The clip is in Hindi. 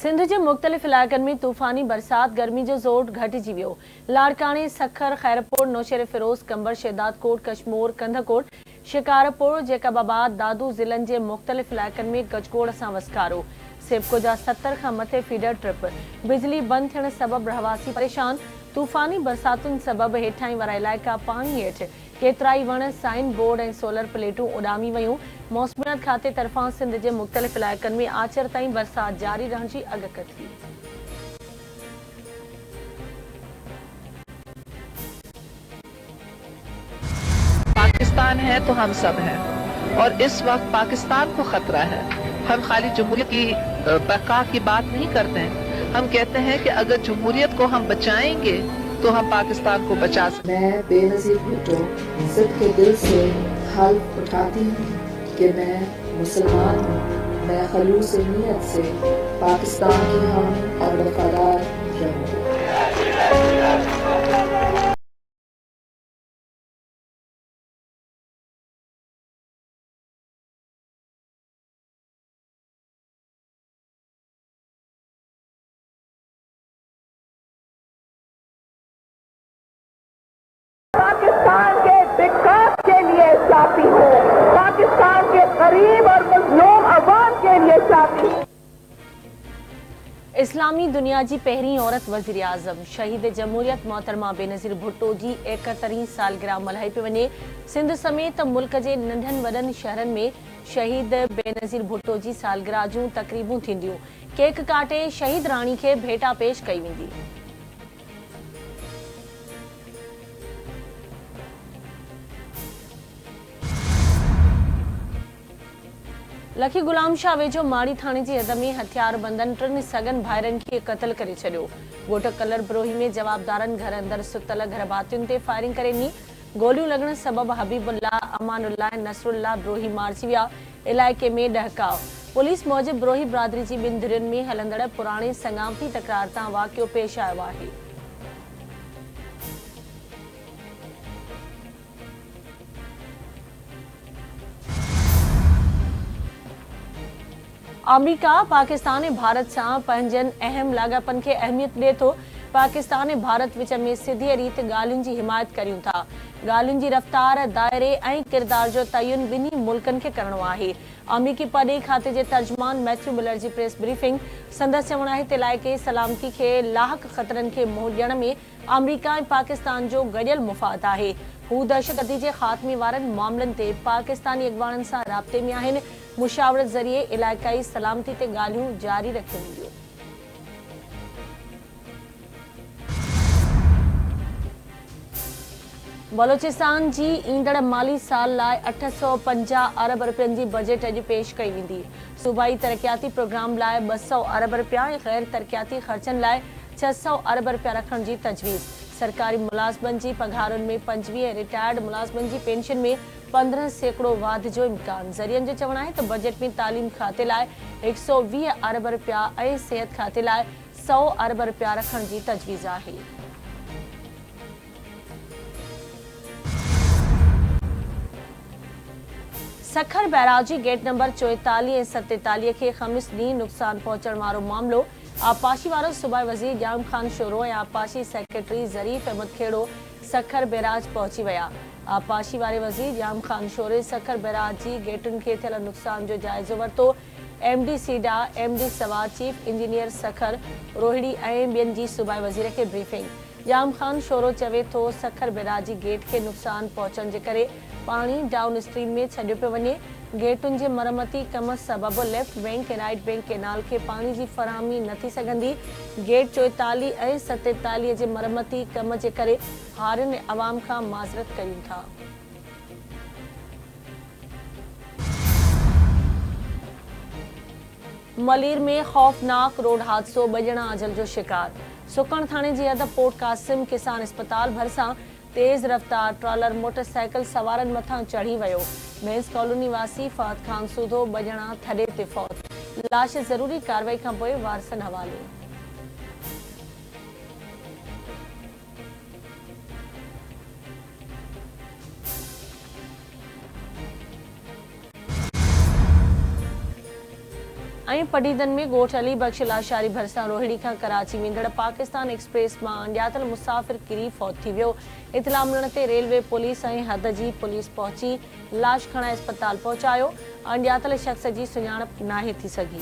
सिंध जे मुख़्तलिफ़ इलाइक़नि में तूफ़ानी बरसात गर्मी जो ज़ोर घटिजी वियो। लाड़काणे, सखर, खैरपुर, नौशेरे फिरोज़, कंबर, शेदादकोट, कशमोर, कंधकोट, शिकारपुर, जेकबाबाद, दादू ज़िलनि जे मुख़्तलिफ़ इलाइक़नि में गजगोड़ सां वसकारो। सेप्को जा 70 खां मथे फीडर ट्रिप। बिजली बंदि थियण सबबि रहवासी परेशान। तूफ़ानी बरसातुनि सबबि हेठाहीं वारा इलाइक़ा पाणी हेठि। केतिराई वण, साइन बोर्ड ऐं सोलर प्लेटूं उॾामी वयूं। मौसमियात खाते तरफ़ां सिंध जे मुख़्तलिफ़ इलाइक़नि में आचर ताईं बरसात जारी रहण जी अॻकथी। पाकिस्तान है तो हम सब हैं और इस वक्त पाकिस्तान को खतरा है। हम खाली जमहूरियत की बका की बात नहीं करते हैं, हम कहते हैं कि अगर जमहूरियत को हम बचाएंगे तो हम पाकिस्तान को बचा सकते हैं। मैं बेनज़ीर भुट्टो सबके दिल से हल्फ उठाती हूँ कि मैं मुसलमान हूँ। मैं खलूस नीयत से पाकिस्तान की हामी और वफादार रहूँगी। पाकिस्तान के विकास के लिए चाहती हूँ, पाकिस्तान के गरीब और मजलूम अवाम के लिए चाहती हूँ। इस्लामी दुनिया जी पहिरीं औरत वज़ीर आज़म शहीद जमहूरियत मोहतरमा बेनज़ीर भुट्टो जी 71वीं सालगिरह मल्हाई पियो वञे। सिंध समेत मुल्क जे नंढनि वॾनि शहरनि में शहीद बेनज़ीर भुट्टो जी सालगिरह जूं तक़रीबूं थींदियूं। केक काटे शहीद राणी खे भेटा पेश कई वेंदी। लखी गुलाम शाह वेझो माड़ी थाणे जी हद में हथियार बंदनि 3 सगन भाइरनि खे क़त्ल करे छॾियो। ॻोठ कलर ब्रोही में जवाबदारनि घर अंदर सुतल घर भातियुनि ते फायरिंग करे ॾिनी। गोलियूं लॻण सबबि हबीबुल्लाह, अमानुल्लाह ऐं नसरुल्लाह ब्रोही मारिजी विया। इलाइक़े में ॾहकाव। पुलिस मूजिबि ब्रोही बिरादरी जी 2 धुरियुनि में हलंदड़ पुराणे संगामती तकरार तां वाक़ियो पेश आयो आहे। अमेरिका पाकिस्तान ऐं भारत सां पंहिंजनि अहम लाॻापनि खे अहमियत ॾिए थो। पाकिस्तान ऐं भारत विच में सिधी रीति ॻाल्हियुनि जी हिमायत करियूं था। ॻाल्हियुनि जी रफ़्तार, दायरे ऐं किरदार जो तयन ॿिन्ही मुल्कनि खे करणो आहे। अमेरिकी परॾेही खाते जे तर्जुमान मैथ्यू मिलर जी प्रेस ब्रीफिंग। संदसि चवणु आहे त इलाइक़े सलामती खे लाहक ख़तरनि खे मुंहुं ॾियण में अमेरिका ऐं पाकिस्तान जो गॾियल मुफ़ाद आहे। हू दहशतगर्दी जे ख़ात्मे वारनि मामलनि ते पाकिस्तानी अॻवाननि सां राब्ते में आहिनि। मुशावरत ज़रिए इलाइक़ाई सलामती ते ॻाल्हियूं जारी रखियूं वेंदियूं। बलोचिस्तान जी ईंदड़ माली साल लाइ 850 अरब रुपयनि जी बजट अॼु पेश कई वेंदी। सूबाई तरक़ियाती प्रोग्राम लाइ 200 अरब रुपया ऐं गैर तरक़ियाती ख़र्चनि लाइ 600 अरब रुपया रखण जी तजवीज़। सरकारी मुलाज़मनि जी पघारुनि में 25 ऐं रिटायर्ड मुलाज़मनि जी पेंशन में 15% वाध जो इम्कान। ज़रियनि जो चवणु आहे त बजट में तालीम खाते लाइ 120 अरब रुपया ऐं सिहत खाते लाइ 100 अरब रुपया रखण जी तजवीज़ आहे। सखर बैराजी गेट नंबर 44 ऐं 47 खे ख़मीस ॾींहुं नुक़सान पहुचण वारो मामिलो। आबपाशी वारो सूबाई वज़ीर ॼाम ख़ान शोरो ऐं आबपाशी सेक्रेटरी ज़रीफ़ अहमद खेड़ो सखर बैराज पहुची विया। आबपाशी वारे वज़ीर ॼाम ख़ान शोरे सखर बैराज जी गेटुनि खे थियल नुक़सान जो जाइज़ो वरितो। MD सीडा, MD सवा, चीफ इंजीनियर सखर, रोहिड़ी ऐं ॿियनि जी सूबाई वज़ीर खे ब्रीफिंग। ॼाम ख़ान शोरो चवे थो सखर बैराज जी गेट खे नुक़सान पहुचण जे करे पाणी डाउन स्ट्रीम में छॾियो पियो वञे। गेटुनि जे मरमती कम सबबि लेफ्ट बैंक ऐं राइट बैंक केनाल खे पाणी जी फ़राहमी न थी सघंदी। गेट 44 ऐं 47 जे मरमती कम जे करे हारियुनि अवाम खां माज़रत कयूं था। मलीर में खौफ़नाक रोड हादसो, 2 ॼणा अजल जो शिकार। सुकण थाणे जी हद पोर्ट कासिम किसान अस्पताल भरिसां तेज़ रफ़्तार ट्रॉलर मोटरसाइकिल सवारनि मथां चढ़ी वियो। मेंस कॉलोनी वासी फ़ात ख़ान सूधो, 2 ॼणा थॾे ते फ़ौत। लाश ज़रूरी कार्रवाई खां पोइ वारसनि हवाले। ऐं पटीदन में ॻोठ अली बख्श लाशारी भरिसां रोहिड़ी खां कराची वेंदड़ पाकिस्तान एक्सप्रेस मां अणॼातल मुसाफ़िर किरी फौत थी वियो। इतला मिलण ते रेलवे पुलिस ऐं हद जी पुलिस पहुची लाश खणाए अस्पताल पहुचायो। अणॼातल शख़्स जी सुञाणप नाहे थी सघी।